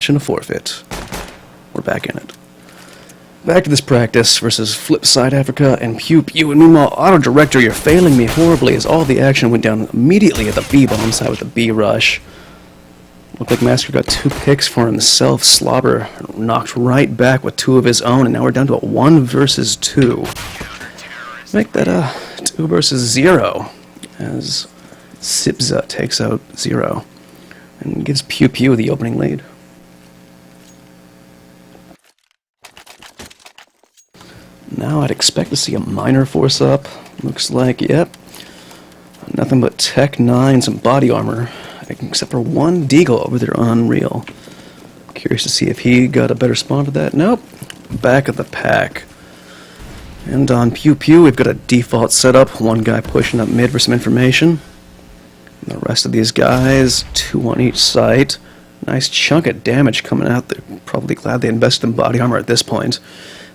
and a forfeit. We're back in it. Back to this practice versus FlipSid Africa and Pew Pew. And meanwhile, Auto Director, you're failing me horribly as all the action went down immediately at the B-bomb side with the B-rush. Looked like Master got 2 picks for himself. Slobber knocked right back with 2 of his own, and now we're down to a 1 versus 2. Make that a 2 versus 0 as Sibza takes out 0 and gives Pew Pew the opening lead. Now I'd expect to see a minor force up. Looks like, yep, nothing but Tech 9, some body armor, except for 1 Deagle over there on Unreal. Curious to see if he got a better spawn for that. Nope, back of the pack. And on Pew Pew, we've got a default setup. 1 guy pushing up mid for some information. And the rest of these guys, 2 on each site. Nice chunk of damage coming out. They're probably glad they invested in body armor at this point.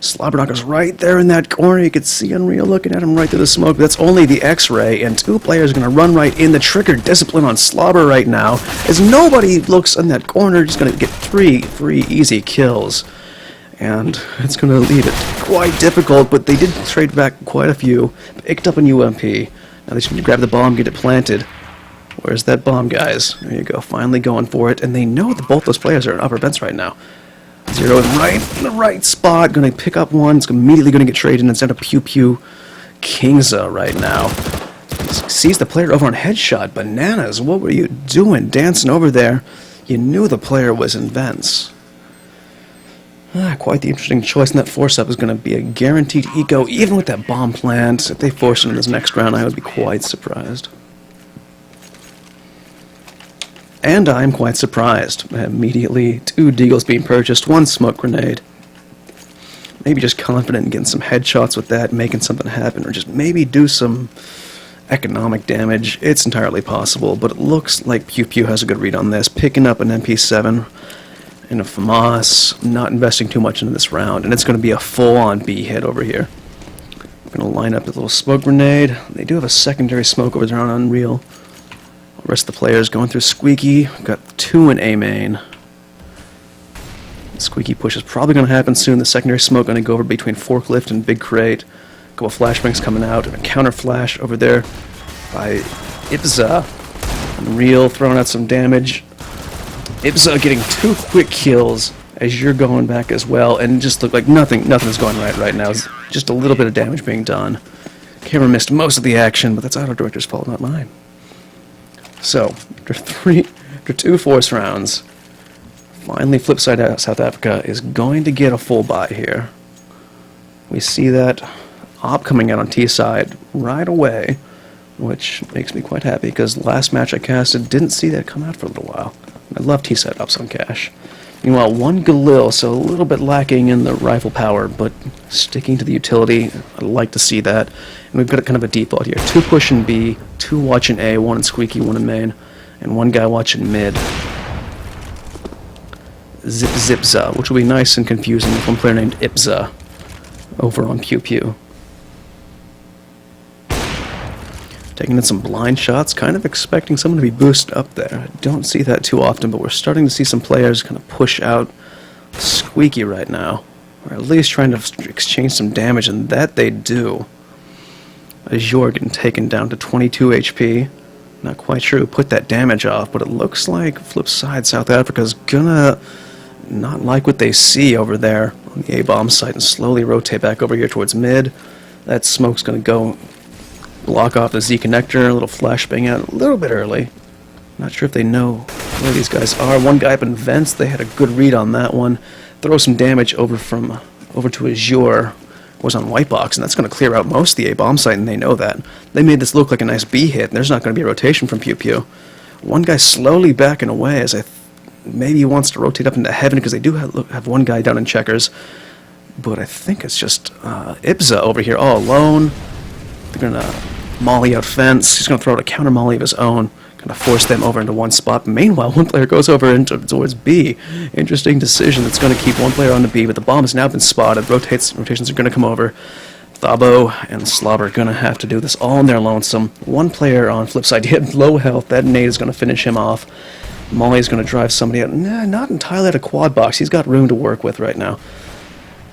Slobbernocker's right there in that corner. You can see Unreal looking at him right through the smoke. That's only the X-ray, and 2 players are going to run right in. The trigger discipline on Slobber right now, as nobody looks in that corner. Just going to get 3 easy kills, and it's going to leave it quite difficult. But they did trade back quite a few. Picked up an UMP. Now they just need to grab the bomb, get it planted. Where's that bomb, guys? There you go. Finally going for it, and they know that both those players are in upper vents right now. 0 is right in the right spot. Going to pick up 1. It's immediately going to get traded instead of Pew Pew Kingza right now. He sees the player over on headshot. Bananas, what were you doing dancing over there? You knew the player was in vents. Quite the interesting choice, and that force-up is going to be a guaranteed eco, even with that bomb plant. If they force it in this next round, I would be quite surprised. And I'm quite surprised. Immediately, 2 Deagles being purchased, 1 smoke grenade. Maybe just confident in getting some headshots with that, making something happen, or just maybe do some economic damage. It's entirely possible, but it looks like Pew Pew has a good read on this. Picking up an MP7 and a FAMAS, not investing too much into this round, and it's going to be a full-on B hit over here. I'm going to line up a little smoke grenade. They do have a secondary smoke over there on Unreal. The rest of the players going through Squeaky. Got 2 in A main. The Squeaky push is probably going to happen soon. The secondary smoke going to go over between Forklift and Big Crate. A couple of flashbangs coming out, and a counter flash over there by Ibza. Unreal throwing out some damage. Ibza getting 2 quick kills as you're going back as well, and just look like nothing's going right now. It's just a little bit of damage being done. Camera missed most of the action, but that's Auto Director's fault, not mine. So, after 2 force rounds, finally FlipSid South Africa is going to get a full buy here. We see that op coming out on T side right away, which makes me quite happy, because last match I casted didn't see that come out for a little while. I love T side ops on cash. Meanwhile, 1 Galil, so a little bit lacking in the rifle power, but sticking to the utility. I'd like to see that. And we've got kind of a default here. 2 pushing B, 2 watching A, 1 in Squeaky, 1 in main, and 1 guy watching mid. Zipza, which will be nice and confusing with 1 player named Ibza over on Pew Pew. Taking in some blind shots, kind of expecting someone to be boosted up there. I don't see that too often, but we're starting to see some players kind of push out Squeaky right now. Or at least trying to exchange some damage, and that they do. Azure getting taken down to 22 HP. Not quite sure who put that damage off, but it looks like FlipSid South Africa's gonna not like what they see over there on the A-bomb site and slowly rotate back over here towards mid. That smoke's gonna go block off the Z connector, a little flashbang out a little bit early. Not sure if they know where these guys are. 1 guy up in vents, they had a good read on that one. Throw some damage over to Azure. Was on white box, and that's going to clear out most of the A-bomb site, and they know that. They made this look like a nice B hit, and there's not going to be a rotation from Pew Pew. 1 guy slowly backing away as maybe he wants to rotate up into heaven, because they do have 1 guy down in checkers. But I think it's just Ibza over here all alone. They're going to molly out fence. He's going to throw out a counter molly of his own, kind of force them over into 1 spot. Meanwhile, 1 player goes over towards B. Interesting decision. It's going to keep 1 player on the B, but the bomb has now been spotted. Rotations are going to come over. Thabo and Slobber are going to have to do this all on their lonesome. 1 player on FlipSid, he had low health. That nade is going to finish him off. Molly's going to drive somebody out. Nah, not entirely at a quad box. He's got room to work with right now.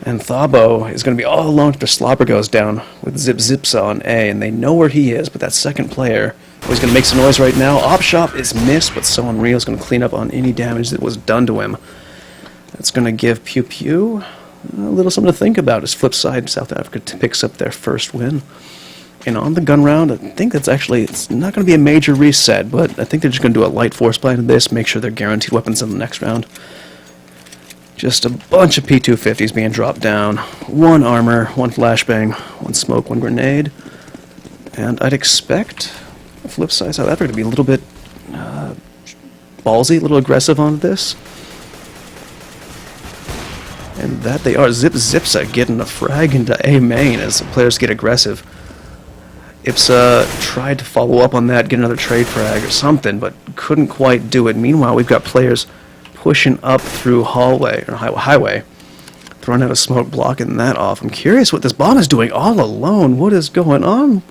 And Thabo is going to be all alone after Slobber goes down with esea-o on A, and they know where he is, but that second player, he's going to make some noise right now. Op Shop is missed, but So Unreal is going to clean up on any damage that was done to him. That's going to give Pew Pew a little something to think about as FlipSid South Africa picks up their first win. And on the gun round, I think that's actually, it's not going to be a major reset, but I think they're just going to do a light force play into this, make sure they're guaranteed weapons in the next round. Just a bunch of P250s being dropped down. 1 armor, 1 flashbang, 1 smoke, 1 grenade. And I'd expect FlipSid South Africa to be a little bit ballsy, a little aggressive on this. And that they are. esea-o getting a frag into A main as the players get aggressive. Ipsa tried to follow up on that, get another trade frag or something, but couldn't quite do it. Meanwhile, we've got players pushing up through hallway or highway, throwing out a smoke, blocking that off. I'm curious what this bomb is doing all alone. What is going on?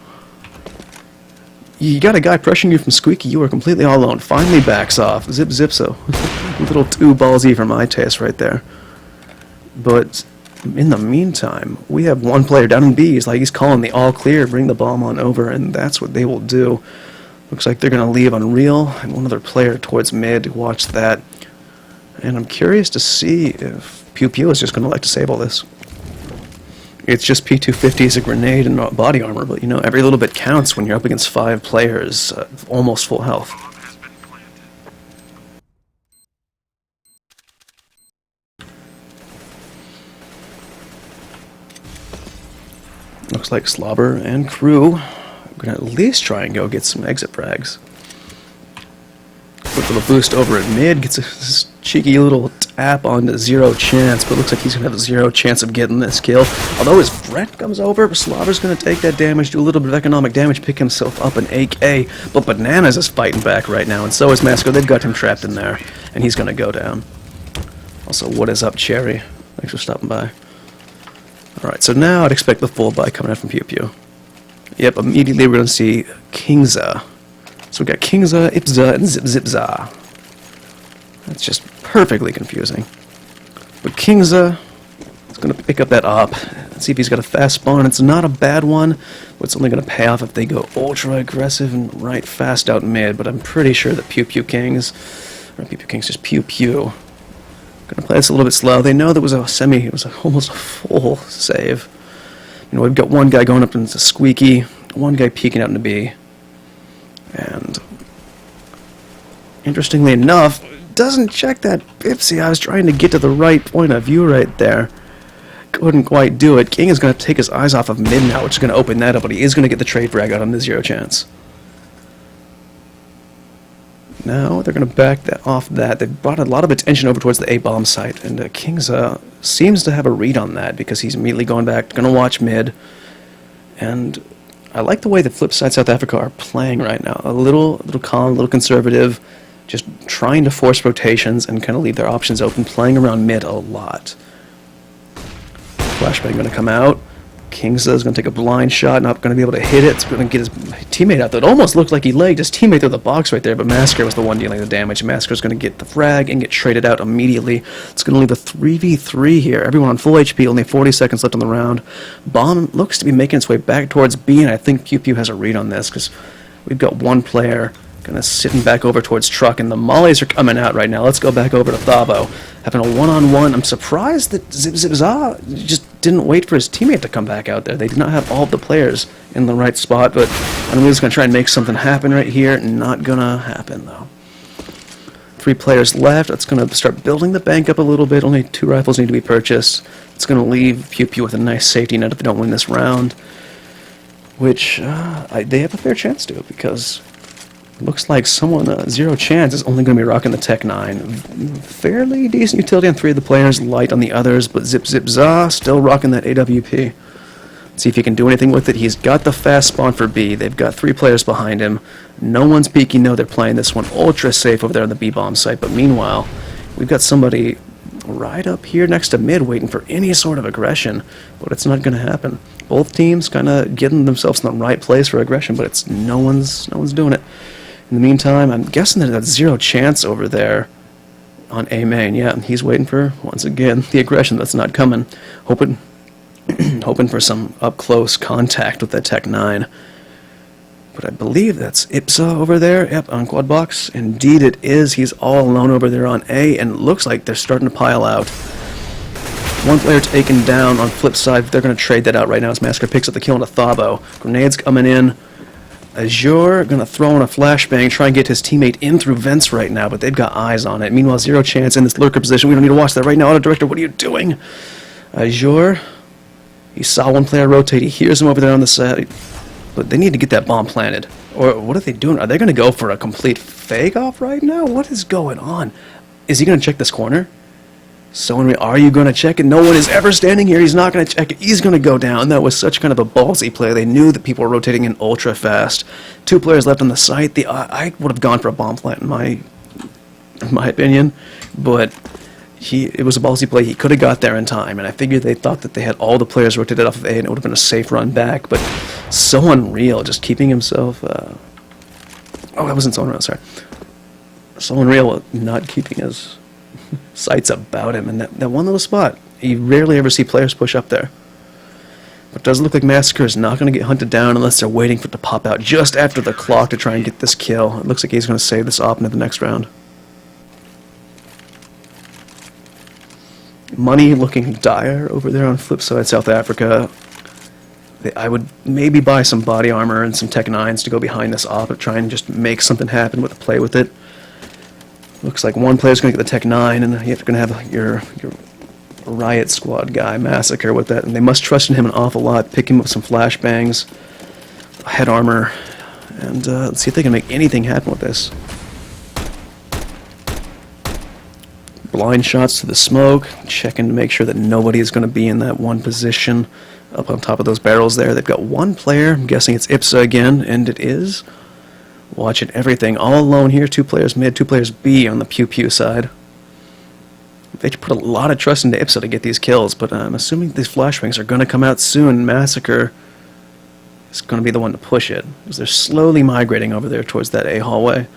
You got a guy pressuring you from Squeaky. You are completely all alone. Finally backs off. esea-o. A little too ballsy for my taste right there. But in the meantime, we have 1 player down in B. He's like, he's calling the all clear, bring the bomb on over, and that's what they will do. Looks like they're going to leave Unreal and 1 other player towards mid to watch that. And I'm curious to see if Pew Pew is just going to like to save all this. It's just P250s, a grenade, and body armor, but you know, every little bit counts when you're up against 5 players, almost full health. Looks like Slobber and crew are going to at least try and go get some exit frags. Quick little boost over at mid, gets a cheeky little tap onto 0 chance, but looks like he's going to have a 0 chance of getting this kill. Although his threat comes over, Slobber's going to take that damage, do a little bit of economic damage, pick himself up an AK, but Bananas is fighting back right now, and so is Massacre. They've got him trapped in there, and he's going to go down. Also, what is up, Cherry? Thanks for stopping by. Alright, so now I'd expect the full buy coming out from Pew Pew. Yep, immediately we're going to see Kingza. So we got Kingza, Ipsa, and esea-o. That's just perfectly confusing. But Kingza is going to pick up that op. Let's see if he's got a fast spawn. It's not a bad one, but it's only going to pay off if they go ultra aggressive and right fast out mid. But I'm pretty sure that Pew Pew Kings, just Pew Pew, going to play this a little bit slow. They know there was it was almost a full save. You know, we've got 1 guy going up into Squeaky, 1 guy peeking out into B. And interestingly enough, doesn't check that Pipsy. I was trying to get to the right point of view right there. Couldn't quite do it. King is going to take his eyes off of mid now, which is going to open that up, but he is going to get the trade frag out on the 0 chance. Now they're going to back that off that. They've brought a lot of attention over towards the A-bomb site, and Kingza seems to have a read on that because he's immediately going back, going to watch mid. And I like the way the FlipSid South Africa are playing right now. A little calm, a little conservative, just trying to force rotations and kind of leave their options open, playing around mid a lot. Flashbang going to come out. Kingza is going to take a blind shot, not going to be able to hit it. It's going to get his teammate out. It almost looked like he legged his teammate through the box right there, but Massacre was the one dealing the damage. Massacre is going to get the frag and get traded out immediately. It's going to leave a 3v3 here. Everyone on full HP, only 40 seconds left on the round. Bomb looks to be making its way back towards B, and I think Pew Pew has a read on this because we've got 1 player kind of sitting back over towards truck, and the mollies are coming out right now. Let's go back over to Thabo. Having a one-on-one. I'm surprised that esea-o just didn't wait for his teammate to come back out there. They did not have all of the players in the right spot, but Unreal's going to try and make something happen right here. Not going to happen, though. 3 players left. It's going to start building the bank up a little bit. Only 2 rifles need to be purchased. It's going to leave Pew Pew with a nice safety net if they don't win this round, which they have a fair chance to, because looks like someone, 0 chance, is only going to be rocking the Tech 9. Fairly decent utility on 3 of the players, light on the others, but esea-o still rocking that AWP. Let's see if he can do anything with it. He's got the fast spawn for B. They've got 3 players behind him. No one's peeking. No, they're playing this one ultra safe over there on the B-bomb site. But meanwhile, we've got somebody right up here next to mid waiting for any sort of aggression, but it's not going to happen. Both teams kind of getting themselves in the right place for aggression, but it's no one's doing it. In the meantime, I'm guessing that that's zero chance over there on A main. Yeah, and he's waiting for, once again, the aggression that's not coming. Hoping hoping for some up-close contact with that Tech 9. But I believe that's Ipsa over there. Yep, on quad box. Indeed it is. He's all alone over there on A, and it looks like they're starting to pile out. One player taken down on flip side. They're going to trade that out right now as Massacre picks up the kill on a Thabo. Grenades coming in. Azure going to throw in a flashbang, try and get his teammate in through vents right now, but they've got eyes on it. Meanwhile, zero chance in this lurker position. We don't need to watch that right now. Auto Director, what are you doing? Azure, he saw one player rotate. He hears him over there on the side. But they need to get that bomb planted. Or what are they doing? Are they going to go for a complete fake-off right now? What is going on? Is he going to check this corner? Are you going to check it? No one is ever standing here. He's not going to check it. He's going to go down. That was such kind of a ballsy play. They knew that people were rotating in ultra fast. 2 players left on the site. I would have gone for a bomb plant in my opinion. But it was a ballsy play. He could have got there in time. And I figured they thought that they had all the players rotated off of A and it would have been a safe run back. But so unreal. Just keeping himself... oh, that wasn't so unreal. Sorry. So unreal not keeping his... sights about him, and that one little spot. You rarely ever see players push up there. But it does look like Massacre is not going to get hunted down unless they're waiting for it to pop out just after the clock to try and get this kill. It looks like he's going to save this op into the next round. Money looking dire over there on FlipSid South Africa. I would maybe buy some body armor and some Tech 9s to go behind this op and try and just make something happen with the play with it. Looks like one player's going to get the Tech 9, and you're going to have your Riot Squad guy, Massacre, with that. And they must trust in him an awful lot. Pick him up some flashbangs, head armor, and let's see if they can make anything happen with this. Blind shots to the smoke, checking to make sure that nobody is going to be in that one position up on top of those barrels there. They've got one player. I'm guessing it's Ipsa again, and it is. Watching everything all alone here. 2 players mid, 2 players B on the Pew Pew side. They put a lot of trust into Ipsa to get these kills, but I'm assuming these flashbangs are going to come out soon. Massacre is going to be the one to push it, because they're slowly migrating over there towards that A hallway.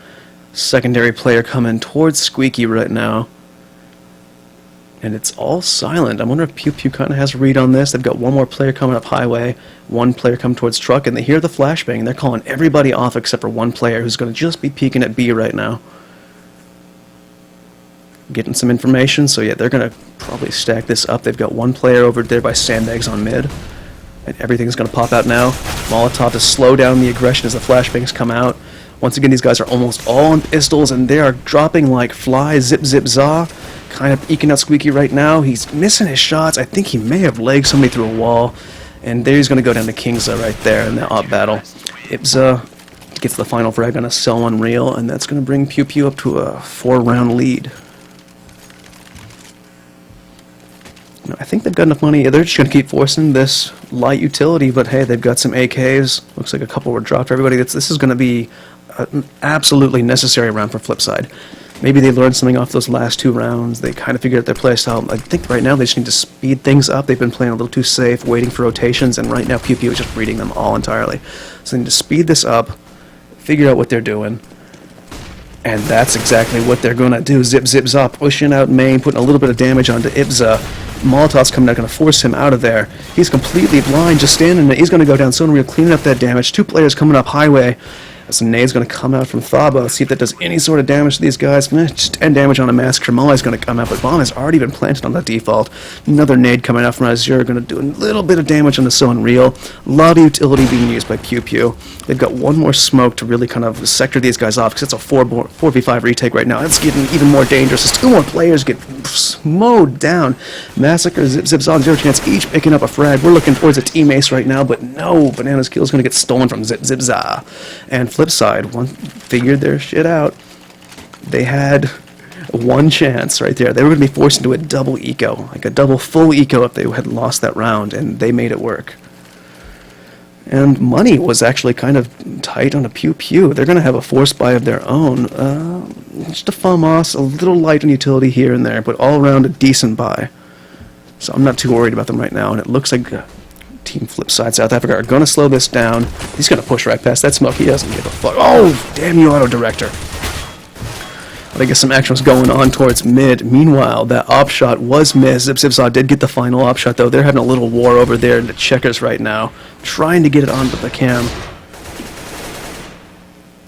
Secondary player coming towards Squeaky right now. And it's all silent. I wonder if Pew Pew kind of has a read on this. They've got one more player coming up highway, one player coming towards truck, and they hear the flashbang, and they're calling everybody off except for one player who's going to just be peeking at B right now. Getting some information, so yeah, they're going to probably stack this up. They've got one player over there by sandbags on mid, and everything's going to pop out now. Molotov to slow down the aggression as the flashbangs come out. Once again, these guys are almost all on pistols, and they are dropping like flies, zip, zip, za. Kind of eking out Squeaky right now. He's missing his shots. I think he may have legged somebody through a wall. And there he's going to go down to Kingza right there in the op battle. Ipsa gets the final frag on a cell unreal, and that's going to bring Pew Pew up to a 4-round lead. Now, I think they've got enough money. They're just going to keep forcing this light utility, but hey, they've got some AKs. Looks like a couple were dropped for everybody. This is going to be an absolutely necessary round for FlipSid. Maybe they learned something off those last 2 rounds. They kind of figured out their play style. I think right now they just need to speed things up. They've been playing a little too safe, waiting for rotations, and right now Pew Pew is just reading them all entirely. So they need to speed this up, figure out what they're doing, and that's exactly what they're going to do. Zip, zip, zop, pushing out main, putting a little bit of damage onto Ipsa. Molotov's coming out, going to force him out of there. He's completely blind, just standing there. He's going to go down so unreal, cleaning up that damage. 2 players coming up highway. Some nade's going to come out from Thaba. See if that does any sort of damage to these guys. Just 10 damage on a Massacre. Molly's going to come out, but bomb has already been planted on the default. Another nade coming out from Azure, going to do a little bit of damage on the So Unreal. A lot of utility being used by Pew Pew. They've got one more smoke to really kind of sector these guys off, because it's a 4v5 retake right now. It's getting even more dangerous as 2 more players get mowed down. Massacre, Zip, Zip, Zon, zero chance, each picking up a frag. We're looking towards a team ace right now, but no, Banana's kill is going to get stolen from Zip, Zip, Za. And FlipSid, one figured their shit out. They had one chance right there. They were going to be forced into a double eco, like a double full eco if they had lost that round, and they made it work. And money was actually kind of tight on a Pew Pew. They're going to have a force buy of their own. Just a FAMAS, a little light on utility here and there, but all around a decent buy. So I'm not too worried about them right now, and it looks like Team FlipSid South Africa are going to slow this down. He's going to push right past that smoke. He doesn't give a fuck. Oh, damn you, auto director. But I guess some action was going on towards mid. Meanwhile, that op shot was missed. esea-o did get the final op shot, though. They're having a little war over there in the checkers right now, trying to get it onto the cam.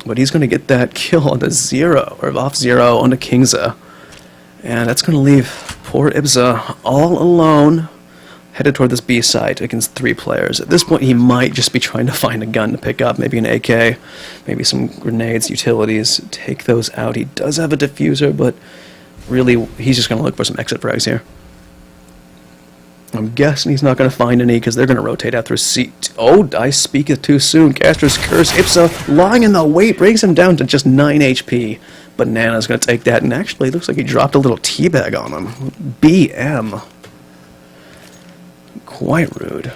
But he's going to get that kill on the zero, or off zero onto Kingza. And that's going to leave poor esea all alone, headed toward this B site against 3 players. At this point, he might just be trying to find a gun to pick up, maybe an AK, maybe some grenades, utilities, take those out. He does have a diffuser, but really, he's just going to look for some exit frags here. I'm guessing he's not going to find any because they're going to rotate out through C. Oh, I speak it too soon. Castro's Curse. esea lying in the wait brings him down to just 9 HP. Banana's going to take that, and actually, it looks like he dropped a little teabag on him. BM. Quite rude.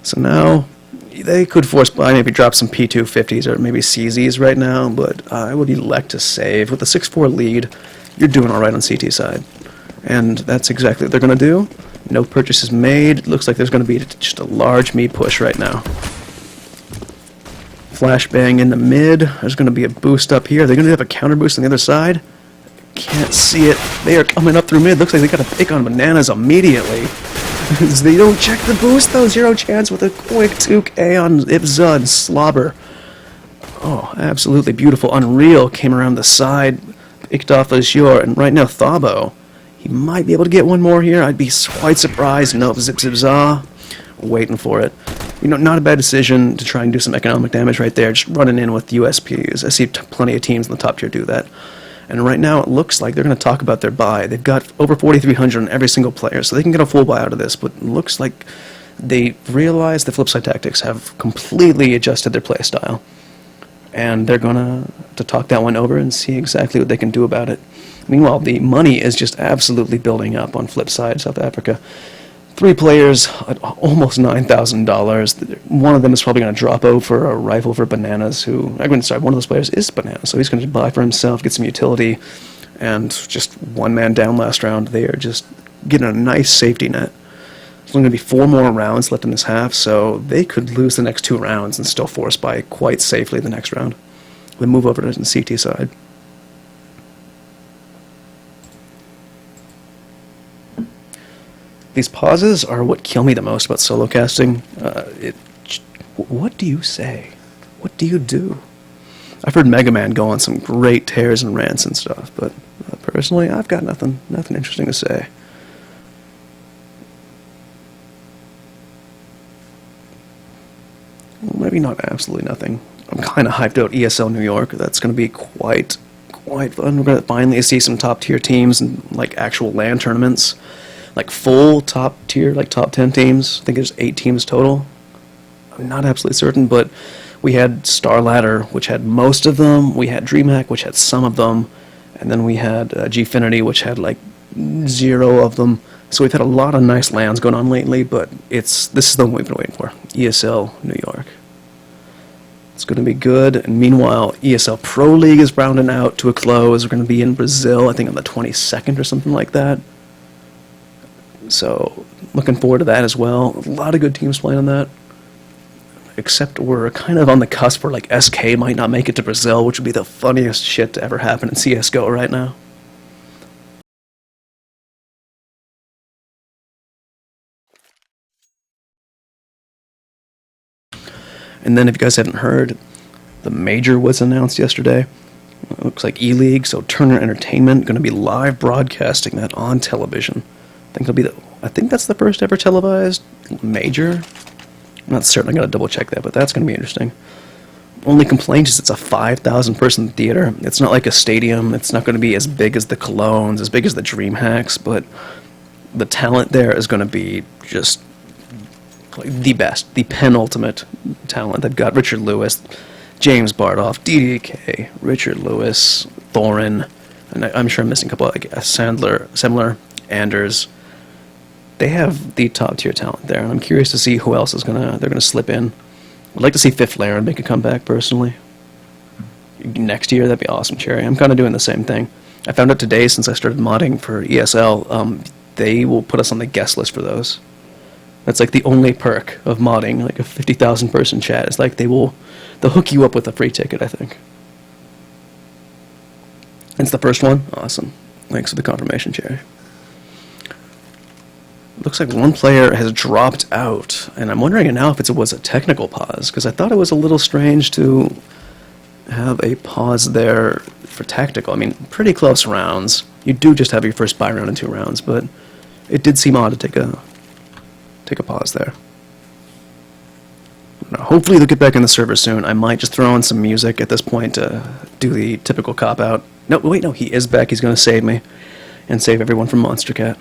So now, they could force by maybe drop some P250s or maybe CZs right now, but I would elect to save. With a 6-4 lead, you're doing alright on CT side. And that's exactly what they're going to do. No purchases made. Looks like there's going to be just a large me push right now. Flashbang in the mid. There's going to be a boost up here. They're going to have a counter boost on the other side. Can't see it. They are coming up through mid. Looks like they got a pick on bananas immediately. They don't check the boost though. 0 chance with a quick 2K on esea and slobber. Oh, absolutely beautiful. Unreal came around the side, picked off esea, and right now Thabo, he might be able to get one more here. I'd be quite surprised. No, esea waiting for it. You know, not a bad decision to try and do some economic damage right there, just running in with USPs. I see plenty of teams in the top tier do that. And right now it looks like they're going to talk about their buy. They've got over 4,300 on every single player, so they can get a full buy out of this. But it looks like they realize the FlipSid Tactics have completely adjusted their play style. And they're going to talk that one over and see exactly what they can do about it. Meanwhile, the money is just absolutely building up on FlipSid South Africa. 3 players at almost $9,000. One of them is probably going to drop out for a rifle for Bananas, who, one of those players is Bananas, so he's going to buy for himself, get some utility, and just one man down last round. They are just getting a nice safety net. There's only going to be 4 more rounds left in this half, so they could lose the next 2 rounds and still force buy quite safely the next round. They move over to the CT side. These pauses are what kill me the most about solo casting. What do you say? What do you do? I've heard Mega Man go on some great tears and rants and stuff, but personally, I've got nothing interesting to say. Well, maybe not absolutely nothing. I'm kind of hyped out ESL New York. That's going to be quite fun. We're going to finally see some top tier teams and like actual LAN tournaments. Like full top tier, like top 10 teams. I think there's 8 teams total. I'm not absolutely certain, but we had Star Ladder, which had most of them. We had DreamHack, which had some of them. And then we had Gfinity, which had like 0 of them. So we've had a lot of nice LANs going on lately, but this is the one we've been waiting for. ESL New York. It's going to be good. And meanwhile, ESL Pro League is rounding out to a close. We're going to be in Brazil, I think on the 22nd or something like that. So, looking forward to that as well. A lot of good teams playing on that. Except we're kind of on the cusp where, like, SK might not make it to Brazil, which would be the funniest shit to ever happen in CSGO right now. And then, if you guys haven't heard, the major was announced yesterday. It looks like E-League, so Turner Entertainment, going to be live broadcasting that on television. I think that's the first ever televised major. I'm not certain. I'm going to double check that, but that's going to be interesting. Only complaint is it's a 5,000 person theater. It's not like a stadium. It's not going to be as big as the Colognes, as big as the DreamHacks, but the talent there is going to be just like the best, the penultimate talent. They've got Richard Lewis, James Bardoff, DDK, Richard Lewis, Thorin, and I'm sure I'm missing a couple like Sandler, Anders. They have the top tier talent there, and I'm curious to see who else they're gonna slip in. I'd like to see Fifth Laren make a comeback personally. Next year, that'd be awesome, Cherry. I'm kind of doing the same thing. I found out today, since I started modding for ESL, they will put us on the guest list for those. That's like the only perk of modding like a 50,000 person chat. It's like they'll hook you up with a free ticket, I think. It's the first one? Awesome. Thanks for the confirmation, Jerry. Looks like one player has dropped out, and I'm wondering now if it was a technical pause, because I thought it was a little strange to have a pause there for tactical. I mean, pretty close rounds. You do just have your first buy round in 2 rounds, but it did seem odd to take a pause there. Hopefully they'll get back in the server soon. I might just throw in some music at this point to do the typical cop-out. No, wait, no, he is back. He's going to save me and save everyone from Monster Cat.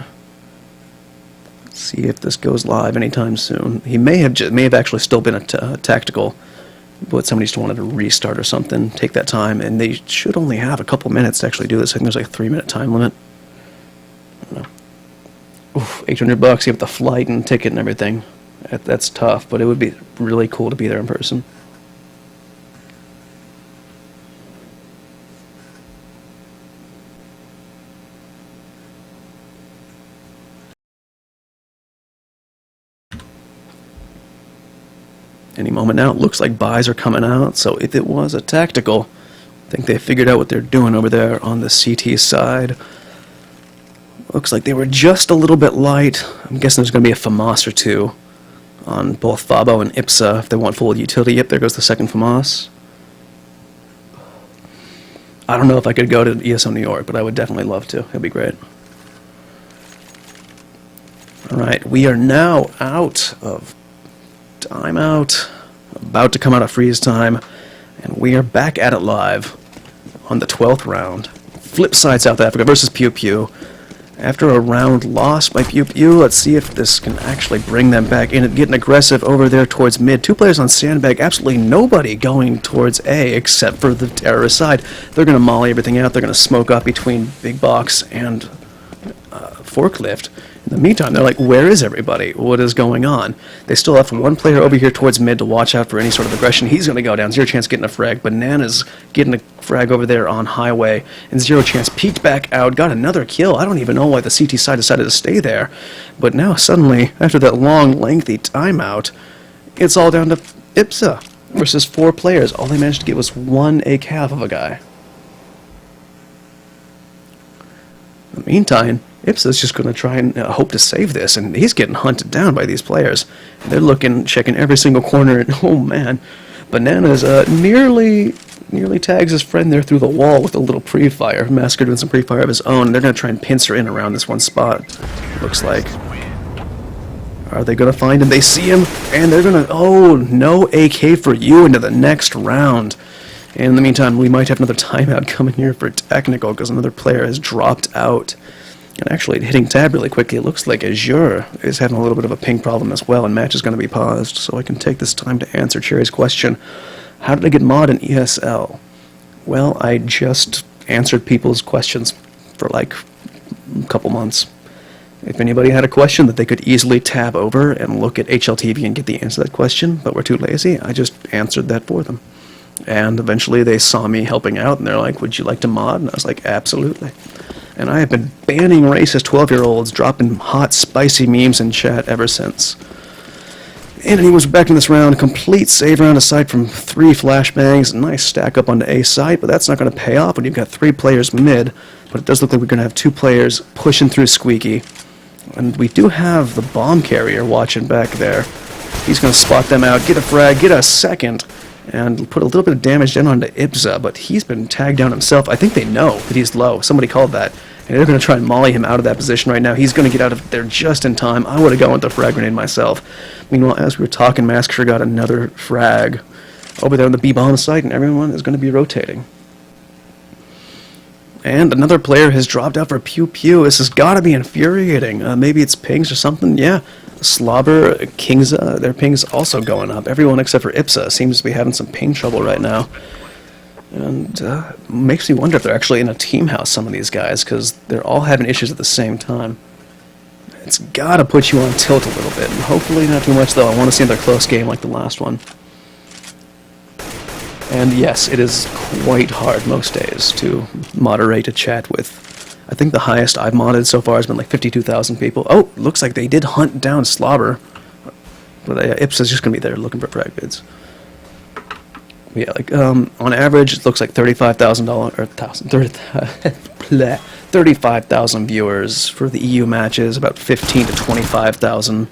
See if this goes live anytime soon. He may have actually still been a tactical, but somebody just wanted to restart or something. Take that time, and they should only have a couple minutes to actually do this. I think there's like a 3-minute time limit. I don't know. Oof, $800. You have the flight and ticket and everything. That's tough, but it would be really cool to be there in person. Any moment now. It looks like buys are coming out, so if it was a tactical, I think they figured out what they're doing over there on the CT side. Looks like they were just a little bit light. I'm guessing there's going to be a FAMAS or 2 on both Fabo and IPSA if they want full utility. Yep, there goes the second FAMAS. I don't know if I could go to ESO New York, but I would definitely love to. It'd be great. Alright, we are now out of timeout, about to come out of freeze time, and we are back at it live on the 12th round. FlipSid South Africa versus Pew Pew. After a round lost by Pew Pew, let's see if this can actually bring them back in and getting aggressive over there towards mid. 2 players on sandbag, absolutely nobody going towards A except for the terrorist side. They're going to molly everything out. They're going to smoke up between Big Box and Forklift. In the meantime, they're like, where is everybody? What is going on? They still have 1 player over here towards mid to watch out for any sort of aggression. He's going to go down. 0 chance getting a frag. Banana's getting a frag over there on highway. And 0 chance peeked back out. Got another kill. I don't even know why the CT side decided to stay there. But now suddenly, after that long, lengthy timeout, it's all down to IPSA versus 4 players. All they managed to get was 1 ACAF of a guy. In the meantime, IPSA's just going to try and hope to save this, and he's getting hunted down by these players. They're looking, checking every single corner, and oh man, Bananas nearly tags his friend there through the wall with a little pre-fire. Massacre doing some pre-fire of his own. They're going to try and pincer in around this one spot, looks like. Are they going to find him? They see him, and they're going to, oh, no AK for you into the next round. And in the meantime, we might have another timeout coming here for technical, because another player has dropped out. And actually, hitting tab really quickly, it looks like Azure is having a little bit of a ping problem as well, and match is going to be paused. So I can take this time to answer Cherry's question. How did I get mod in ESL? Well, I just answered people's questions for like a couple months. If anybody had a question that they could easily tab over and look at HLTV and get the answer to that question, but were too lazy, I just answered that for them. And eventually they saw me helping out, and they're like, would you like to mod? And I was like, absolutely. And I have been banning racist 12-year-olds, dropping hot, spicy memes in chat ever since. And he was back in this round, complete save round aside from 3 flashbangs, a nice stack up on the A side, but that's not going to pay off when you've got 3 players mid. But it does look like we're going to have 2 players pushing through Squeaky. And we do have the bomb carrier watching back there. He's going to spot them out, get a frag, get a second, and put a little bit of damage down onto Ibza, but he's been tagged down himself. I think they know that he's low. Somebody called that. And they're going to try and molly him out of that position right now. He's going to get out of there just in time. I would have gone with the frag grenade myself. Meanwhile, as we were talking, Massacre got another frag over there on the B-bomb site, and everyone is going to be rotating. And another player has dropped out for Pew Pew. This has got to be infuriating. Maybe it's pings or something. Yeah. Slobber, Kingza, their ping's also going up. Everyone except for IPSA seems to be having some ping trouble right now. And makes me wonder if they're actually in a team house, some of these guys, because they're all having issues at the same time. It's got to put you on tilt a little bit, and hopefully not too much, though. I want to see another close game like the last one. And yes, it is quite hard most days to moderate a chat with. I think the highest I've modded so far has been like 52,000 people. Oh, looks like they did hunt down Slobber But Ipsa's just going to be there looking for frag bids. Yeah, like on average, it looks like $35,000 or 35,000 viewers for the EU matches, about 15 to 25,000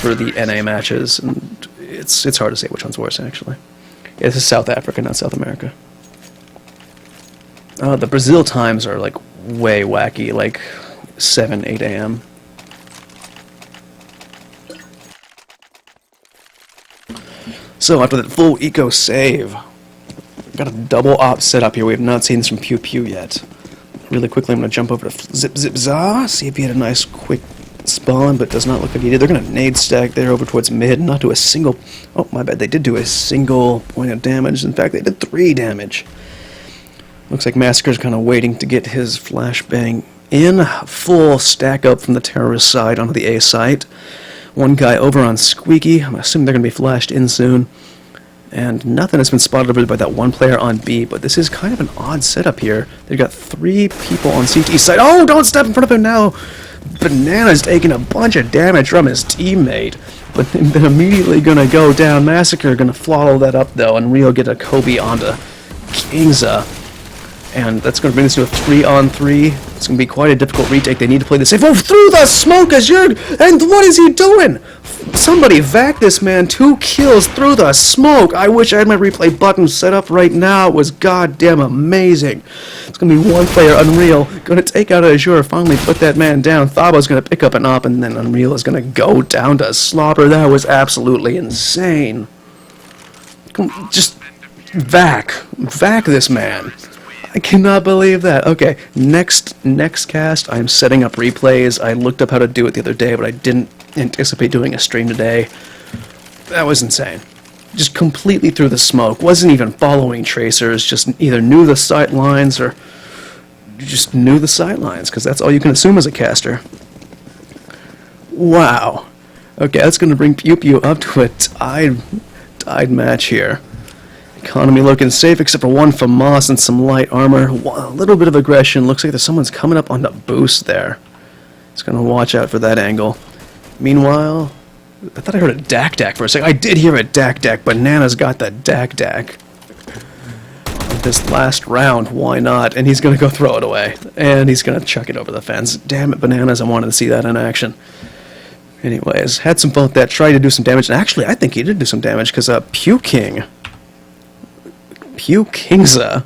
for the NA matches, and it's hard to say which one's worse actually. Yeah, this is South Africa, not South America. The Brazil times are like way wacky, like 7, 8 a.m. So after that full eco save, got a double op setup here. We have not seen this from Pew Pew yet. Really quickly, I'm going to jump over to Zip, see if he had a nice quick spawn, but does not look like he did. They're going to nade stack there over towards mid, not do a single... Oh, my bad, they did do a single point of damage. In fact, they did 3 damage. Looks like Massacre's kind of waiting to get his flashbang in. Full stack up from the terrorist side onto the A site. One guy over on Squeaky. I'm assuming they're going to be flashed in soon. And nothing has been spotted over by that one player on B, but this is kind of an odd setup here. They've got 3 people on CT side. Oh, don't step in front of him now! Banana's taking a bunch of damage from his teammate, but then immediately going to go down. Massacre going to follow that up, though, and Rio get a Kobe onto Kingza. And that's going to bring us to a 3-on-3. It's going to be quite a difficult retake. They need to play this safe. Oh, through the smoke, Azure! And what is he doing? Somebody vac this man. 2 kills through the smoke. I wish I had my replay button set up right now. It was goddamn amazing. It's going to be one player, Unreal, going to take out Azure, finally put that man down. Thabo's going to pick up an op, and then Unreal is going to go down to Slobber. That was absolutely insane. Just vac this man. I cannot believe that. Okay, next cast, I'm setting up replays. I looked up how to do it the other day, but I didn't anticipate doing a stream today. That was insane. Just completely through the smoke. Wasn't even following tracers. Just either knew the sight lines or just knew the sight lines, because that's all you can assume as a caster. Wow. Okay, that's going to bring Pew Pew up to a tied match here. Economy looking safe, except for one from Moss and some light armor. A little bit of aggression. Looks like there's someone's coming up on the boost there. Just going to watch out for that angle. Meanwhile, I thought I heard a dak for a second. I did hear a dak. Banana's got the dak. This last round, why not? And he's going to go throw it away. And he's going to chuck it over the fence. Damn it, Bananas, I wanted to see that in action. Anyways, had some fun with that. Tried to do some damage. And actually, I think he did do some damage, because Pew Kingza.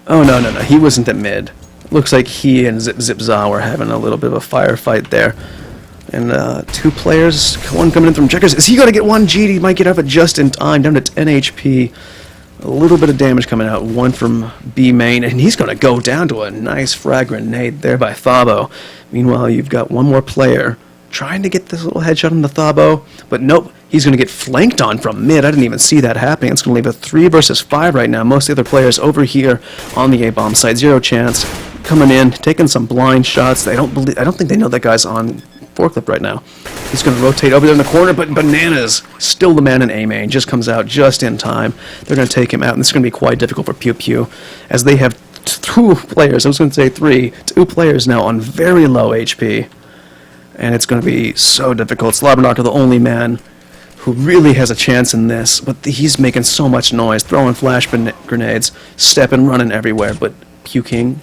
Oh, no. He wasn't at mid. Looks like he and Zip were having a little bit of a firefight there. And 2 players, one coming in from Checkers. Is he going to get 1 G? He might get up at just in time, down to 10 HP. A little bit of damage coming out. One from B main, and he's going to go down to a nice frag grenade there by Thabo. Meanwhile, you've got one more player trying to get this little headshot on the Thabo, but nope. He's going to get flanked on from mid. I didn't even see that happening. It's going to leave a 3 versus 5 right now. Most of the other players over here on the A-bomb side. 0 chance. Coming in, taking some blind shots. I don't think they know that guy's on forklift right now. He's going to rotate over there in the corner, but Bananas, still the man in A-main, just comes out just in time. They're going to take him out, and this is going to be quite difficult for Pew Pew, as they have 2 players, I was going to say 3, 2 players now on very low HP. And it's going to be so difficult. Slobberknocker, the only man who really has a chance in this, but he's making so much noise, throwing flash grenades, stepping, running everywhere, but Pew King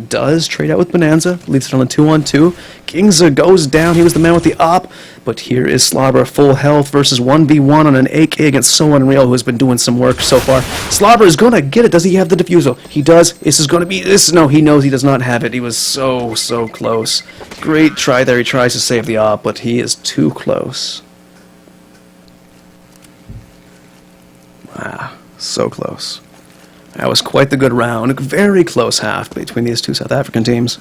does trade out with Bonanza, leaves it on a 2-on-2. Kingza goes down, he was the man with the op, but here is Slobber, full health versus 1v1 on an AK against So Unreal, who has been doing some work so far. Slobber is going to get it. Does he have the defusal? He does. This is going to be this. No, he knows he does not have it. He was so close. Great try there. He tries to save the op, but he is too close. Ah, so close. That was quite the good round. A very close half between these 2 South African teams.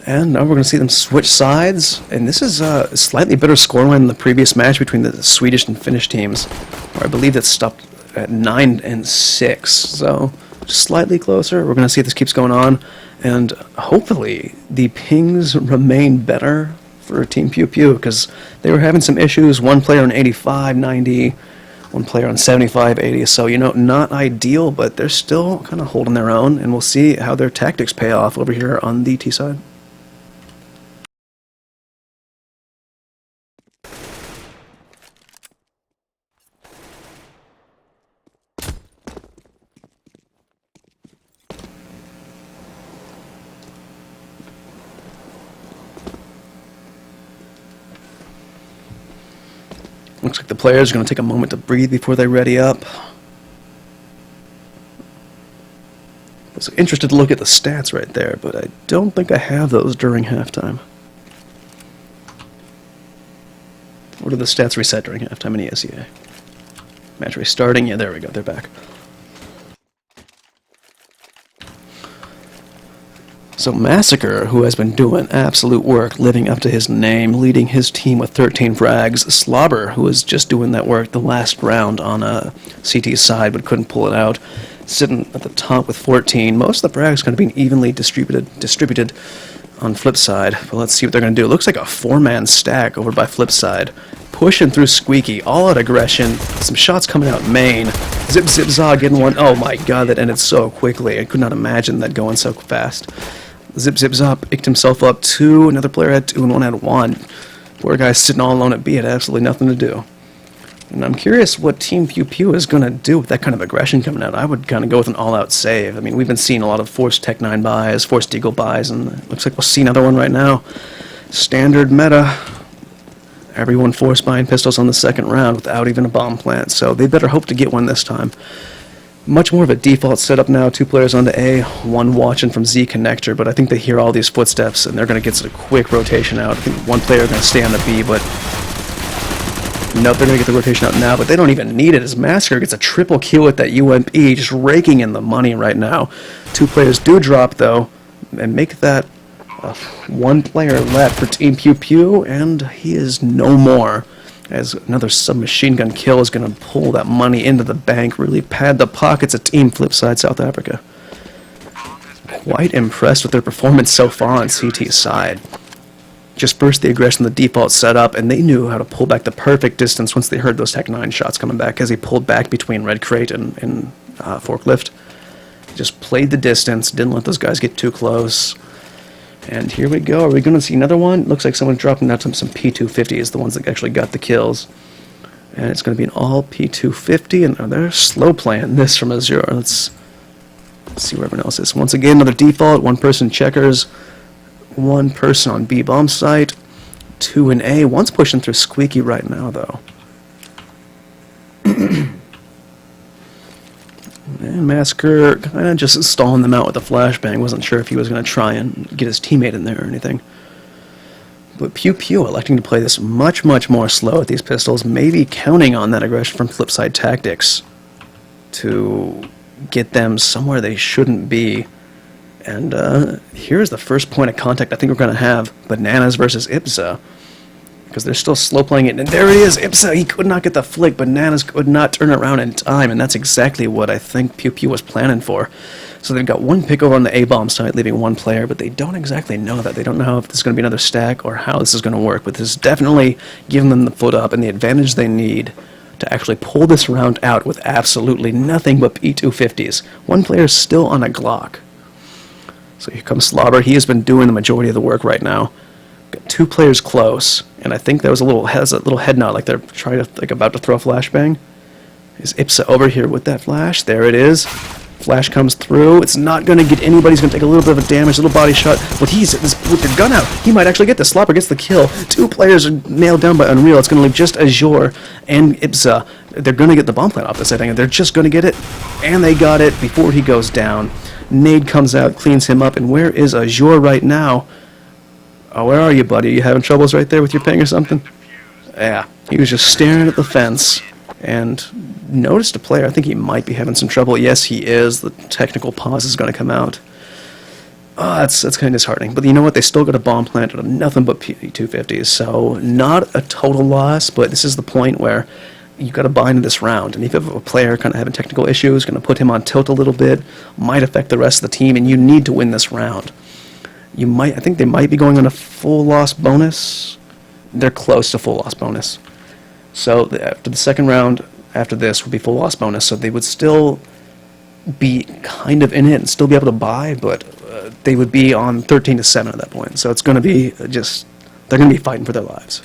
And now we're going to see them switch sides. And this is a slightly better scoreline than the previous match between the Swedish and Finnish teams, where I believe that stopped at 9-6. So just slightly closer. We're going to see if this keeps going on. And hopefully the pings remain better for Team Pew Pew, because they were having some issues. One player on 85, 90. One player on 75, 80, so, not ideal, but they're still kind of holding their own, and we'll see how their tactics pay off over here on the T side. Looks like the players are going to take a moment to breathe before they ready up. I was interested to look at the stats right there, but I don't think I have those during halftime. What are the stats reset during halftime in ESEA? Match restarting. Yeah, there we go. They're back. So Massacre, who has been doing absolute work, living up to his name, leading his team with 13 frags. Slobber, who was just doing that work the last round on CT's side, but couldn't pull it out, sitting at the top with 14. Most of the frags kind of being evenly distributed on FlipSide. But let's see what they're going to do. It looks like a 4-man stack over by FlipSide. Pushing through Squeaky, all out aggression, some shots coming out main. Zip Zip Zaw getting one. Oh my god, that ended so quickly. I could not imagine that going so fast. Zip Zip Zaw picked himself up 2, another player had 2 and one had 1. Poor guy sitting all alone at B had absolutely nothing to do. And I'm curious what Team Pew Pew is going to do with that kind of aggression coming out. I would kind of go with an all-out save. I mean, we've been seeing a lot of forced Tech 9 buys, forced Deagle buys, and it looks like we'll see another one right now. Standard meta. Everyone forced buying pistols on the second round without even a bomb plant, so they better hope to get one this time. Much more of a default setup now, 2 players onto A, 1 watching from Z connector, but I think they hear all these footsteps and they're going to get a quick rotation out. I think 1 player is going to stay on the B, but nope, they're going to get the rotation out now, but they don't even need it as Massacre gets a triple kill with that UMP, just raking in the money right now. 2 players do drop though, and make that 1 player left for Team Pew Pew, and he is no more. As another submachine gun kill is going to pull that money into the bank, really pad the pockets of Team FlipSide South Africa. Quite impressed with their performance so far on CT's side. Just burst the aggression, the default setup, and they knew how to pull back the perfect distance once they heard those Tech 9 shots coming back as he pulled back between Red Crate and Forklift. Just played the distance, didn't let those guys get too close. And here we go. Are we going to see another one? Looks like someone dropping out some P250s, the ones that actually got the kills. And it's going to be an all P250, and they're slow playing this from Azure. Let's see where everyone else is. Once again, another default, 1 person checkers, 1 person on B bomb site, 2 in A. 1's pushing through Squeaky right now, though. And Massacre kind of just stalling them out with a flashbang. Wasn't sure if he was going to try and get his teammate in there or anything. But Pew Pew electing to play this much, much more slow with these pistols, maybe counting on that aggression from FlipSide Tactics to get them somewhere they shouldn't be. And here's the first point of contact I think we're going to have. Bananas versus Ipsa. Because they're still slow playing it. And there it is, Ipsa, he could not get the flick. Bananas could not turn it around in time, and that's exactly what I think Pew Pew was planning for. So they've got 1 pick over on the A-bomb site, leaving 1 player, but they don't exactly know that. They don't know if this is going to be another stack or how this is going to work, but this is definitely giving them the foot up and the advantage they need to actually pull this round out with absolutely nothing but P250s. 1 player is still on a Glock. So here comes Slobber. He has been doing the majority of the work right now. Got 2 players close, and I think there was a little head nod, like they're trying to, like, about to throw a flashbang. Is Ipsa over here with that flash? There it is. Flash comes through. It's not going to get anybody. He's going to take a little bit of a damage, a little body shot. But he's with the gun out. He might actually get this. Slobber gets the kill. 2 players are nailed down by Unreal. It's going to leave just Azure and Ipsa. They're going to get the bomb plant off this, I think. They're just going to get it. And they got it before he goes down. Nade comes out, cleans him up. And where is Azure right now? Oh, where are you, buddy? Are you having troubles right there with your ping or something? Yeah, he was just staring at the fence and noticed a player. I think he might be having some trouble. Yes, he is. The technical pause is going to come out. Oh, that's kind of disheartening. But you know what? They still got a bomb plant out of nothing but P250s. So not a total loss, but this is the point where you've got to buy into this round. And if you have a player kind of having technical issues, going to put him on tilt a little bit, might affect the rest of the team, and you need to win this round. I think they might be going on a full loss bonus. They're close to full loss bonus. So after the second round, after this, would be full loss bonus. So they would still be kind of in it and still be able to buy, but they would be on 13-7 at that point. So it's going to be just, they're going to be fighting for their lives.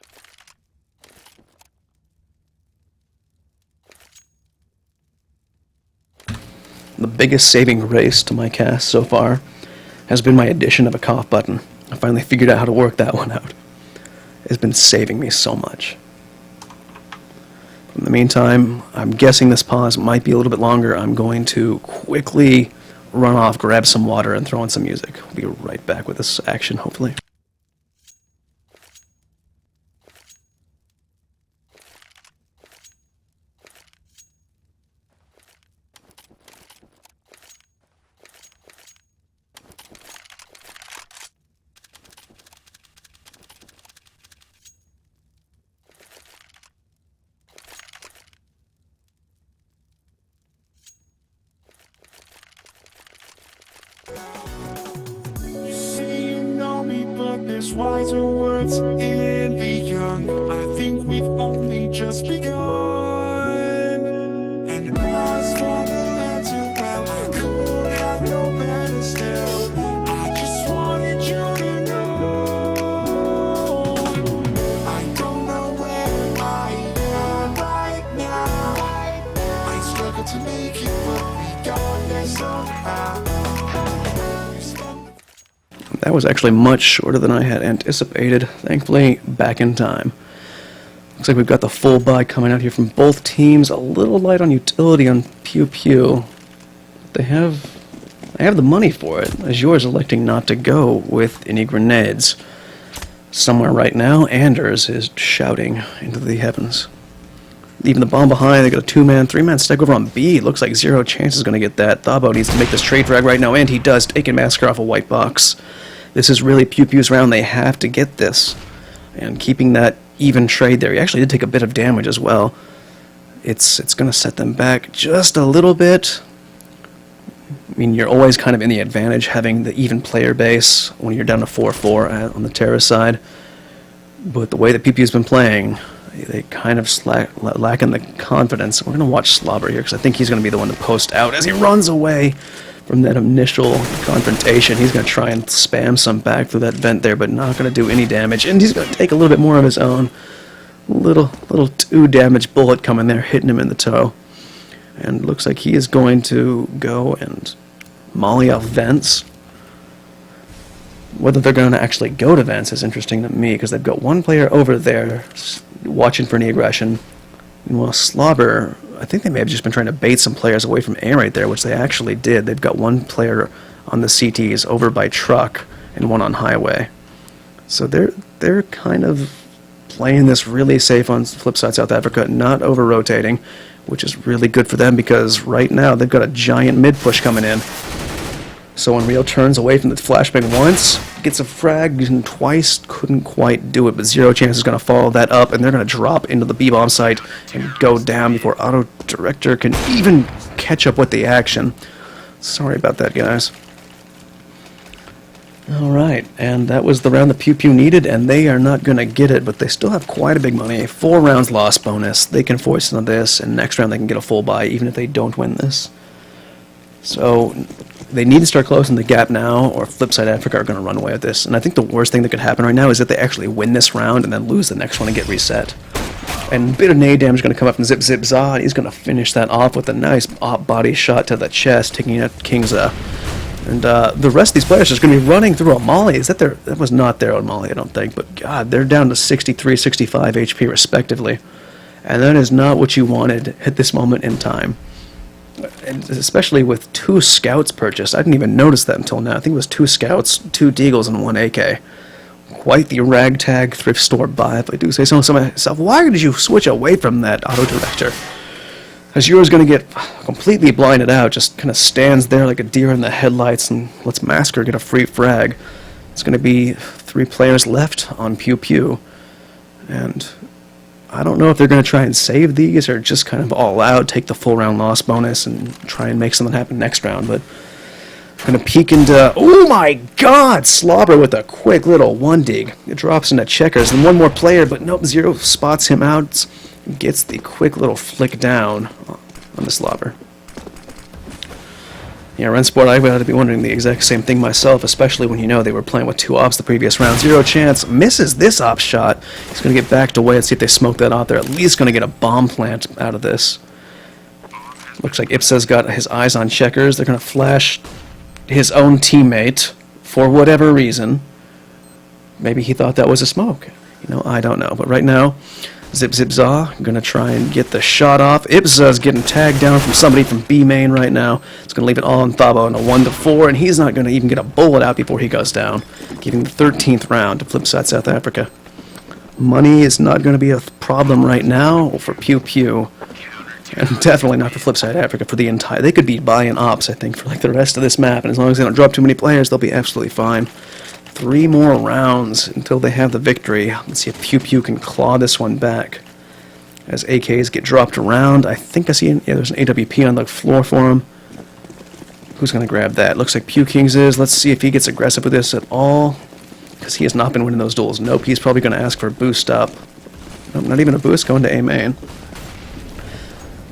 The biggest saving grace to my cast so far has been my addition of a cough button. I finally figured out how to work that one out. It's been saving me so much. In the meantime, I'm guessing this pause might be a little bit longer. I'm going to quickly run off, grab some water, and throw on some music. We'll be right back with this action, hopefully. There's wiser words in the young. I think we've only just begun. And as for the letter, well, I could have no better still. I just wanted you to know. I don't know where I am right now. I struggle to make it, but we got there somehow. That was actually much shorter than I had anticipated. Thankfully, back in time. Looks like we've got the full buy coming out here from both teams. A little light on utility on Pew Pew. They have the money for it. Azure is electing not to go with any grenades. Somewhere right now, Anders is shouting into the heavens. Even the bomb behind, they got a 2-man, 3-man stack over on B. Looks like zero chance is going to get that. Thabo needs to make this trade frag right now, and he does, taking Massacre off a white box. This is really Pew Pew's round. They have to get this. And keeping that even trade there, he actually did take a bit of damage as well. It's going to set them back just a little bit. I mean, you're always kind of in the advantage having the even player base when you're down to 4-4 on the terrorist side. But the way that Pew Pew's been playing, they kind of lack in the confidence. We're going to watch Slobber here because I think he's going to be the one to post out as he runs away from that initial confrontation. He's going to try and spam some back through that vent there, but not going to do any damage. And he's going to take a little bit more of his own. Little 2-damage bullet coming there, hitting him in the toe. And looks like he is going to go and molly off vents. Whether they're going to actually go to vents is interesting to me, because they've got one player over there watching for any aggression. Meanwhile, Slobber, I think they may have just been trying to bait some players away from A right there, which they actually did. They've got one player on the CTs over by truck and one on highway. So they're kind of playing this really safe on FlipSid South Africa, not over-rotating, which is really good for them because right now they've got a giant mid-push coming in. So when Real turns away from the flashbang once, gets a frag, and twice, couldn't quite do it, but zero chance is going to follow that up, and they're going to drop into the B-bomb site and go down before Auto Director can even catch up with the action. Sorry about that, guys. Alright, and that was the round that Pew Pew needed, and they are not going to get it, but they still have quite a big money. 4 rounds loss bonus. They can force into this, and next round they can get a full buy, even if they don't win this. So they need to start closing the gap now, or FlipSid Africa are going to run away with this. And I think the worst thing that could happen right now is that they actually win this round and then lose the next one and get reset. And a bit of nade damage is going to come up from Zip Zip Za, and he's going to finish that off with a nice body shot to the chest, taking out Kingza. And the rest of these players are just going to be running through a molly. Is that their? That was not their own molly, I don't think. But God, they're down to 63, 65 HP respectively. And that is not what you wanted at this moment in time. And especially with 2 scouts purchased. I didn't even notice that until now. I think it was 2 scouts, 2 deagles, and 1 AK. Quite the ragtag thrift store buy, if I do say so myself. Why did you switch away from that Auto Director? Azure's going to get completely blinded out, just kind of stands there like a deer in the headlights and lets Massacre get a free frag. It's going to be 3 players left on Pew Pew. And I don't know if they're going to try and save these or just kind of all out, take the full round loss bonus and try and make something happen next round. But I'm going to peek into... Oh my god! Slobber with a quick little 1-dig. It drops into checkers and one more player, but nope, Zero spots him out. Gets the quick little flick down on the Slobber. Yeah, Rensport, I would be wondering the exact same thing myself, especially when you know they were playing with 2 ops the previous round. Zero chance, misses this op shot. He's going to get backed away and see if they smoke that off. They're at least going to get a bomb plant out of this. Looks like Ipsa's got his eyes on checkers. They're going to flash his own teammate for whatever reason. Maybe he thought that was a smoke. You know, I don't know. But right now, Zip Zip Za gonna try and get the shot off. Ibza's getting tagged down from somebody from B main right now. It's gonna leave it all on Thabo in a 1-4, and he's not gonna even get a bullet out before he goes down, giving the 13th round to FlipSid South Africa. Money is not gonna be a problem right now for Pew Pew, and definitely not for FlipSid Africa for the entire. They could be buying ops, I think, for like the rest of this map, and as long as they don't drop too many players, they'll be absolutely fine. 3 more rounds until they have the victory. Let's see if Pew Pew can claw this one back. As AKs get dropped around, I think I see, yeah, there's an AWP on the floor for him. Who's going to grab that? Looks like Pew Kings is. Let's see if he gets aggressive with this at all, because he has not been winning those duels. Nope, he's probably going to ask for a boost up. Nope, not even a boost, going to A main.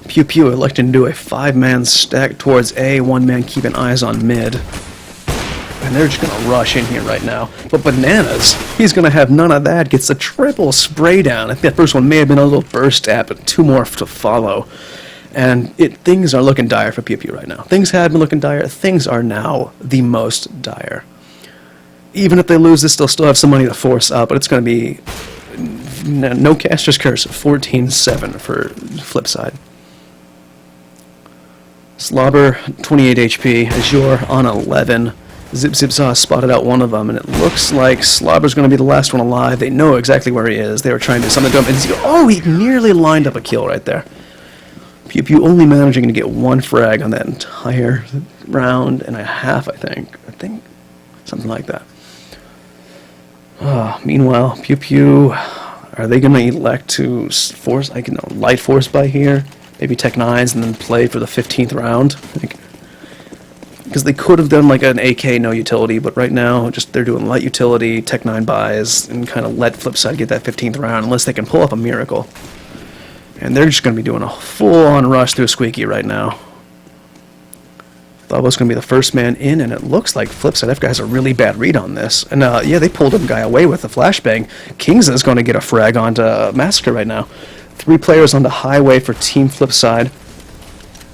Pew Pew electing to do a 5-man stack towards A, 1 man keeping eyes on mid. And they're just going to rush in here right now. But Bananas, he's going to have none of that. Gets a triple spray down. I think that first one may have been a little burst at, but 2 more to follow. And things are looking dire for Pew Pew right now. Things have been looking dire. Things are now the most dire. Even if they lose this, they'll still have some money to force up, but it's going to be no caster's curse. 14-7 for FlipSid. Slobber, 28 HP. Azure on 11. Zip Zip Za spotted out one of them, and it looks like Slobber's going to be the last one alive. They know exactly where he is. They were trying to do something to him, and he nearly lined up a kill right there. Pew Pew only managing to get 1 frag on that entire round and a half, I think. Something like that. Meanwhile, Pew Pew, are they going to elect to force, light force by here? Maybe Tech 9s and then play for the 15th round? Because they could have done like an AK no utility, but right now just they're doing light utility, Tech 9 buys, and kind of let FlipSid get that 15th round unless they can pull up a miracle. And they're just going to be doing a full-on rush through Squeaky right now. Thabo's going to be the first man in, and it looks like FlipSid Africa has a really bad read on this. And yeah, they pulled a guy away with a flashbang. Kings is going to get a frag onto Massacre right now. 3 players onto Highway for Team FlipSid.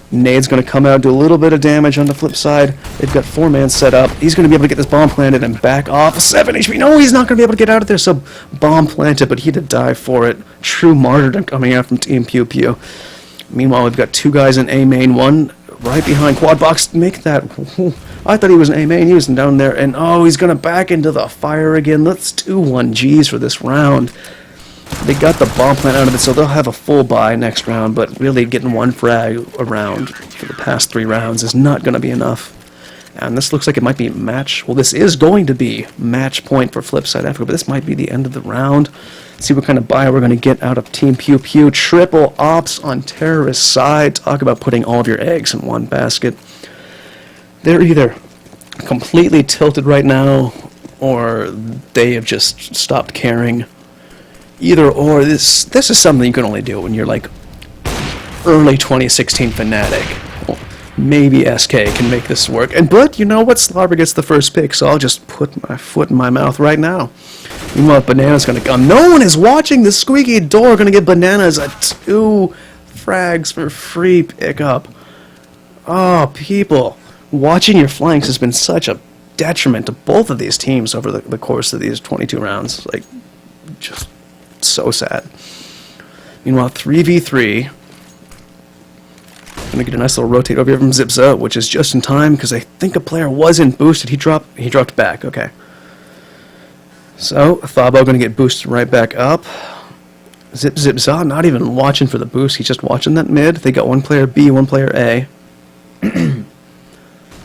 Nade's going to come out, do a little bit of damage on the FlipSid. They've got 4-man set up. He's going to be able to get this bomb planted and back off. 7 HP. No, he's not going to be able to get out of there, so bomb planted, but he had to die for it. True martyrdom coming out from Team Pew Pew. Meanwhile, we've got 2 guys in A main, 1 right behind quad box. Make that. I thought he was in A main. He was down there, and oh, he's going to back into the fire again. Let's do 1Gs for this round. They got the bomb plant out of it, so they'll have a full buy next round, but really getting 1 frag around for the past 3 rounds is not going to be enough. And this looks like it might be match. Well, this is going to be match point for FlipSid Africa, but this might be the end of the round. See what kind of buy we're going to get out of Team Pew Pew. Triple ops on terrorist side. Talk about putting all of your eggs in one basket. They're either completely tilted right now, or they have just stopped caring. Either or, this is something you can only do when you're like early 2016 Fnatic. Well, maybe SK can make this work. But you know what? Slobber gets the first pick, so I'll just put my foot in my mouth right now. Meanwhile, Banana's going to come. No one is watching the squeaky door. Going to give Bananas a 2 frags for free pickup. Oh, people. Watching your flanks has been such a detriment to both of these teams over the course of these 22 rounds. Like, just so sad. Meanwhile, 3v3. Gonna get a nice little rotate over here from Zipza, which is just in time because I think a player wasn't boosted. He dropped back. Okay. So Thabo gonna get boosted right back up. Zipza not even watching for the boost. He's just watching that mid. They got 1 player B, 1 player A.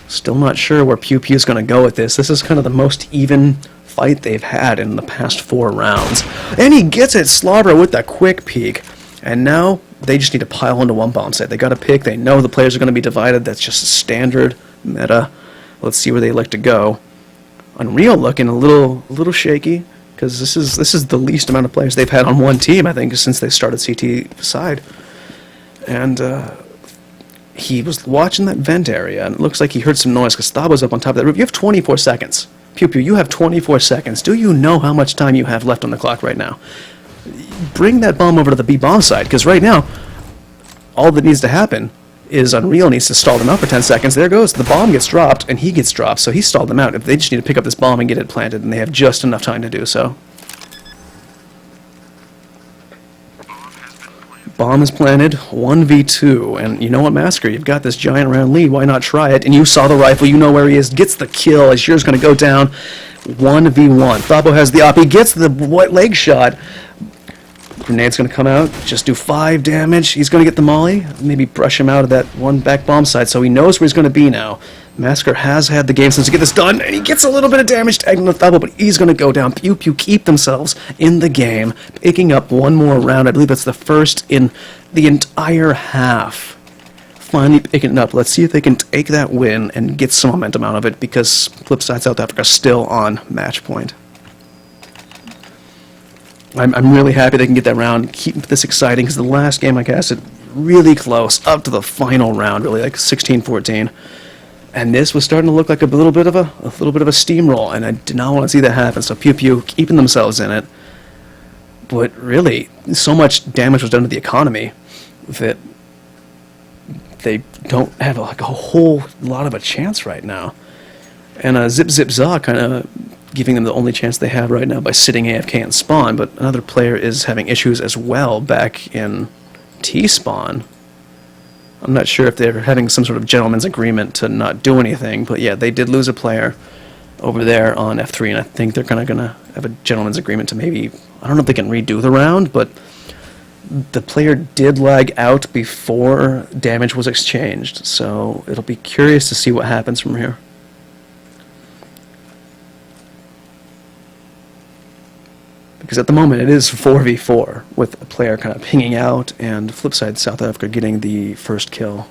Still not sure where Pew Pew is gonna go with this. This is kind of the most even fight they've had in the past 4 rounds. And he gets it, Slobber with that quick peek. And now they just need to pile into 1 bomb site. They got a pick. They know the players are going to be divided. That's just a standard meta. Let's see where they like to go. Unreal looking a little shaky because this is the least amount of players they've had on 1 team, I think, since they started CT side. And he was watching that vent area, and it looks like he heard some noise because Thabo's up on top of that roof. You have 24 seconds. Pew Pew, you have 24 seconds. Do you know how much time you have left on the clock right now? Bring that bomb over to the B bomb side, because right now, all that needs to happen is Unreal needs to stall them out for 10 seconds. There goes. The bomb gets dropped, and he gets dropped, so he stalled them out. If they just need to pick up this bomb and get it planted, and they have just enough time to do so. Bomb is planted, 1v2, and you know what, Massacre, you've got this giant round lead, why not try it? And you saw the rifle, you know where he is, gets the kill, Azure's going to go down, 1v1. Thabo has the op, he gets the white leg shot. Grenade's going to come out, just do 5 damage, he's going to get the molly, maybe brush him out of that one back bomb side, so he knows where he's going to be now. Massacre has had the game since to get this done, and he gets a little bit of damage tagging the Thabo, but he's going to go down. Pew Pew keep themselves in the game, picking up one more round. I believe that's the first in the entire half. Finally picking it up. Let's see if they can take that win and get some momentum out of it, because FlipSid South Africa still on match point. I'm really happy they can get that round, keep this exciting, because the last game I cast it really close, up to the final round, really, like 16-14. And this was starting to look like a little bit of a steamroll, and I did not want to see that happen. So Pew Pew keeping themselves in it, but really, so much damage was done to the economy that they don't have like a whole lot of a chance right now. And Zip Zip Za kind of giving them the only chance they have right now by sitting AFK and spawn. But another player is having issues as well back in T-spawn. I'm not sure if they're having some sort of gentleman's agreement to not do anything, but yeah, they did lose a player over there on F3, and I think they're kind of going to have a gentleman's agreement to maybe, I don't know if they can redo the round, but the player did lag out before damage was exchanged, so it'll be curious to see what happens from here. Because at the moment it is 4v4 with a player kind of pinging out and FlipSid South Africa getting the first kill.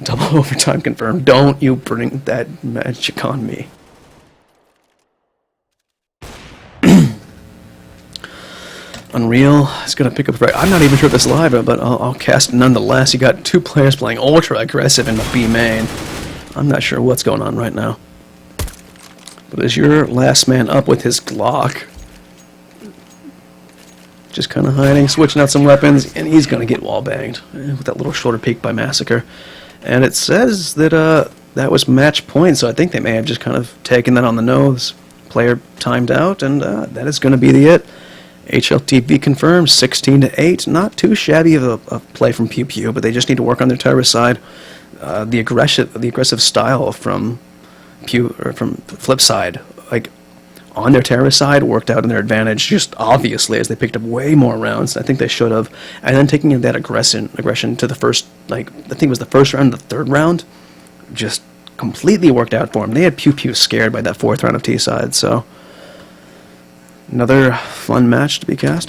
Double overtime confirmed. Don't you bring that magic on me. Unreal is going to pick up right. I'm not even sure if this is live, but I'll cast it nonetheless. You got 2 players playing ultra aggressive in the B main. I'm not sure what's going on right now. But as your last man up with his Glock, just kind of hiding, switching out some weapons, and he's going to get wall-banged with that little shoulder peek by Massacre. And it says that that was match point, so I think they may have just kind of taken that on the nose. Player timed out, and that is going to be the it. HLTV confirmed, 16-8. Not too shabby of a play from Pew Pew, but they just need to work on their terrorist side. The aggressive style from FlipSid, like on their terrorist side, worked out in their advantage, just obviously, as they picked up way more rounds than I think they should have. And then taking that aggression to the first, like, I think it was the first round, the third round, just completely worked out for them. They had Pew Pew scared by that 4th round of T-side, so another fun match to be cast.